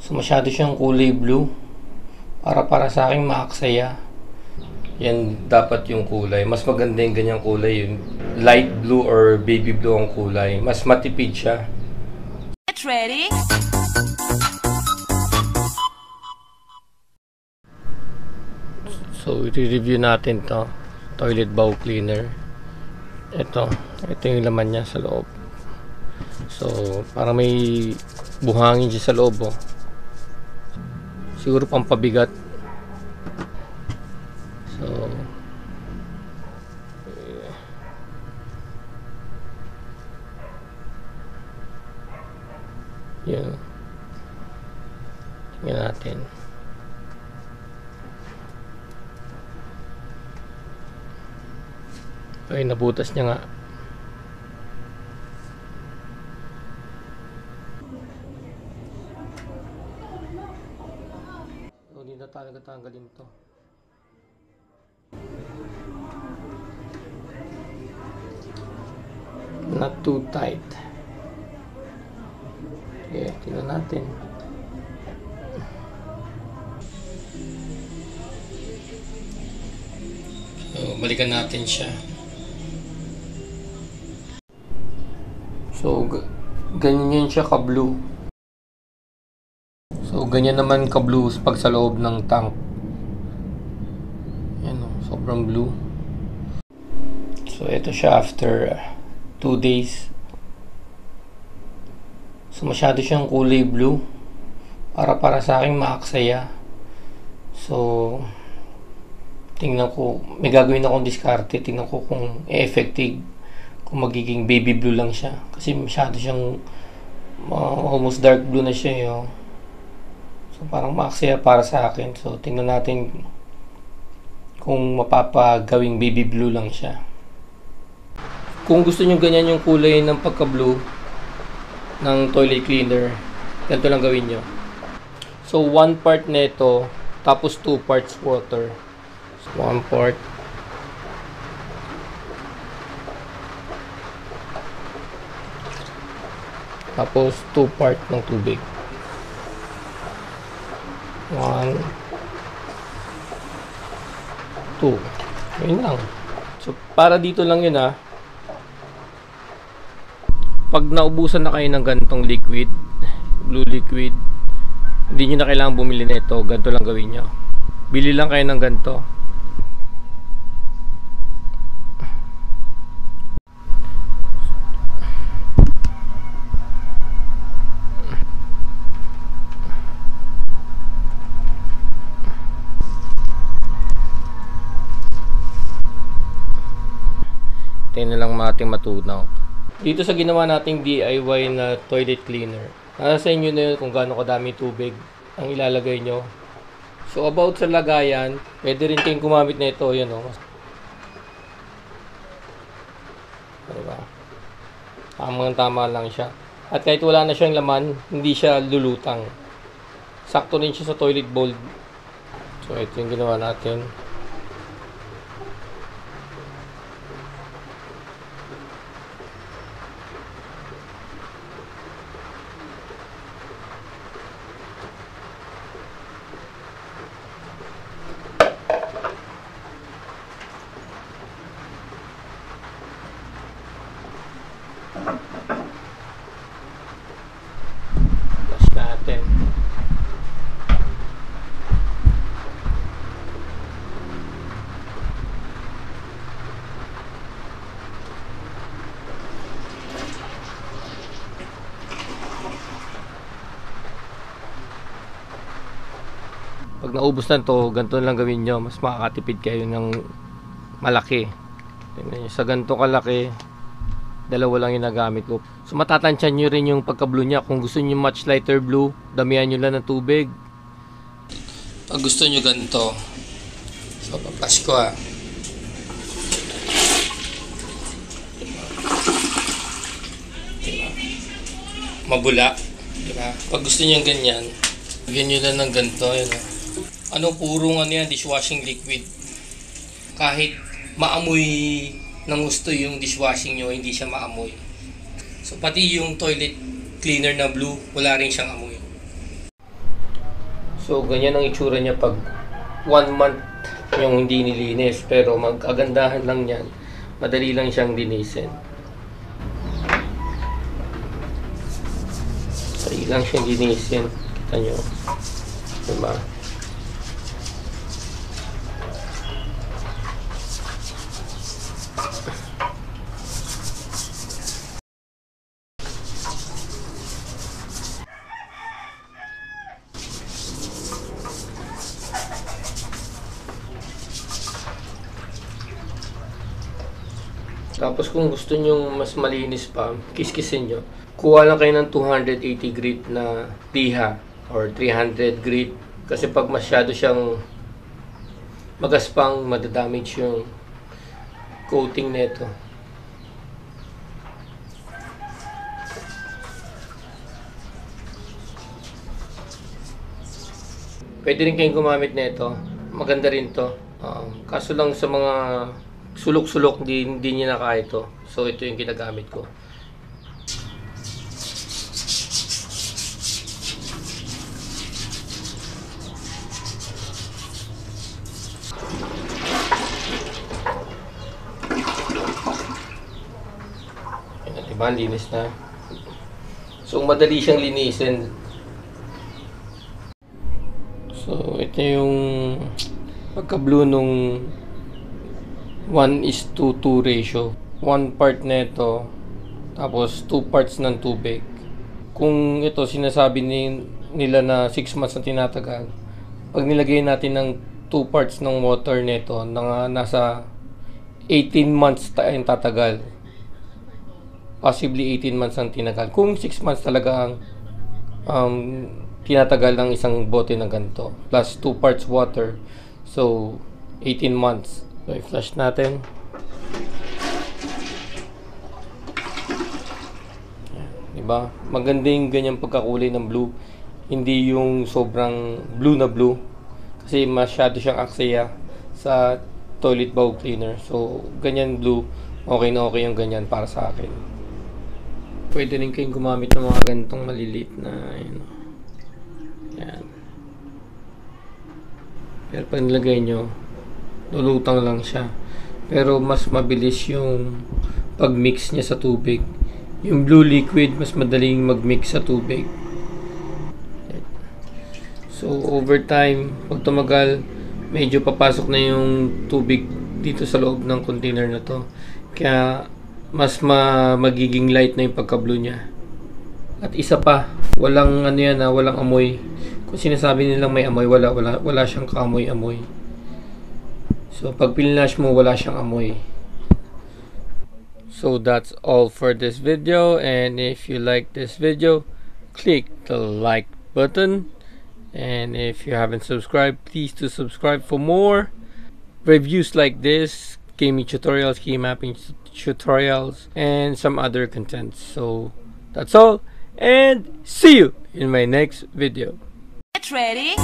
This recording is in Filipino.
So masyado siyang kulay blue. Para sa akin maaksaya. Yan dapat yung kulay. Mas maganda yung ganyang kulay. Yung light blue or baby blue ang kulay. Mas matipid siya. Get ready. So i-review natin to. Toilet bowl cleaner. Ito yung laman niya sa loob. So parang may buhangin siya sa loob, oh. Siguro pampabigat. So yun. Tingnan natin. Ay, nabutas niya nga. So, hindi na talaga tanggalin to. Not too tight. Okay, tingnan natin. So, balikan natin siya. So, ganyan yun siya ka-blue. So, ganyan naman ka-blue pag sa loob ng tank. Yan o, sobrang blue. So, ito siya after 2 days. So, masyado siyang kulay blue. Para sa akin maaksaya. So, tingnan ko, may gagawin akong diskarte. Tingnan ko kung effective. Kung magiging baby blue lang siya. Kasi masyado siyang almost dark blue na siya, yo. So parang maaksaya para sa akin. So tingnan natin kung mapapagawing baby blue lang siya. Kung gusto nyo ganyan yung kulay ng pagka-blue ng toilet cleaner, ganito lang gawin nyo. So 1 part nito, tapos 2 parts water. So 1 part. Tapos 2 part ng tubig. 1, 2. Ayun lang. So para dito lang yun, ha. Pag naubusan na kayo ng ganitong liquid, blue liquid, hindi nyo na kailangan bumili na ito. Ganito lang gawin nyo. Bili lang kayo ng ganito. Tingnan lang natin matunaw. Dito sa ginawa nating DIY na toilet cleaner, nasa sa inyo na yun kung gaano kadami tubig ang ilalagay nyo. So about sa lagayan, pwede rin kayong gumamit na ito. Yun, oh. Diba? Tamang-tama lang siya. At kahit wala na siyang laman, hindi siya lulutang. Sakto rin siya sa toilet bowl. So ito yung ginawa natin. Tapos natin. Pag naubos na to, ganito lang gawin nyo. Mas makakatipid kayo ng malaki. Tingnan nyo, sa ganito kalaki, dalawa lang yung nagamit ko. So matatansyan nyo rin yung pagka-blue nya. Kung gusto nyo much lighter blue, damihan nyo lang ng tubig. Pag gusto nyo ganito, so papas ko, ha. Diba? Mabula. Diba? Pag gusto nyo ganyan, bigyan nyo lang ng ganito. Yun, ha. Ano, purong ano yan, dishwashing liquid. Kahit maamoy ng gusto yung dishwashing nyo, hindi siya maamoy. So pati yung toilet cleaner na blue, wala rin siyang amoy. So, ganyan ang itsura niya pag 1 month yung hindi nilinis. Pero magkagandahan lang yan. Madali lang siyang linisin. Madali lang siyang linisin. Kita nyo. Diba? Tapos kung gusto nyo mas malinis pa, kiskisin nyo. Kuha lang kayo ng 280 grit na liha or 300 grit. Kasi pag masyado siyang magaspang, madadamage yung coating nito. Pwede rin kayong gumamit nito. Maganda rin to. Kaso lang sa mga sulok-sulok, hindi niya na kaya ito. So, ito yung ginagamit ko. Ayan, diba? Linis na. So, madali siyang linisin. So, ito yung pagka-blue nung 1:2 ratio. 1 part nito, tapos 2 parts ng tubig. Kung ito sinasabi nila na 6 months na tinatagal, pag nilagay natin ng 2 parts ng water nito, nasa 18 months tayong tatagal. Possibly 18 months ang tinagal. Kung 6 months talaga ang tinatagal ng isang bote ng ganito, plus 2 parts water, so 18 months. So, i-flush natin. Diba? Maganda yung ganyang pagkakulay ng blue. Hindi yung sobrang blue na blue. Kasi masyado siyang aksaya sa toilet bowl cleaner. So, ganyan blue, okay na okay yung ganyan para sa akin. Pwede rin kayong gumamit ng mga ganitong maliliit na yan. Pero pag nilagay nyo, lulutang lang siya. Pero mas mabilis yung pag-mix niya sa tubig. Yung blue liquid, mas madaling mag-mix sa tubig. So, over time, pag tumagal, medyo papasok na yung tubig dito sa loob ng container na to. Kaya, mas magiging light na yung pagka-blue niya. At isa pa, walang walang amoy. Kung sinasabi nilang may amoy, wala siyang kaamoy-amoy. So, pag pinlash mo, wala siyang amoy. So, that's all for this video. And if you like this video, click the like button. And if you haven't subscribed, please do subscribe for more reviews like this, gaming tutorials, key mapping tutorials, and some other content. So, that's all. And see you in my next video. Get ready.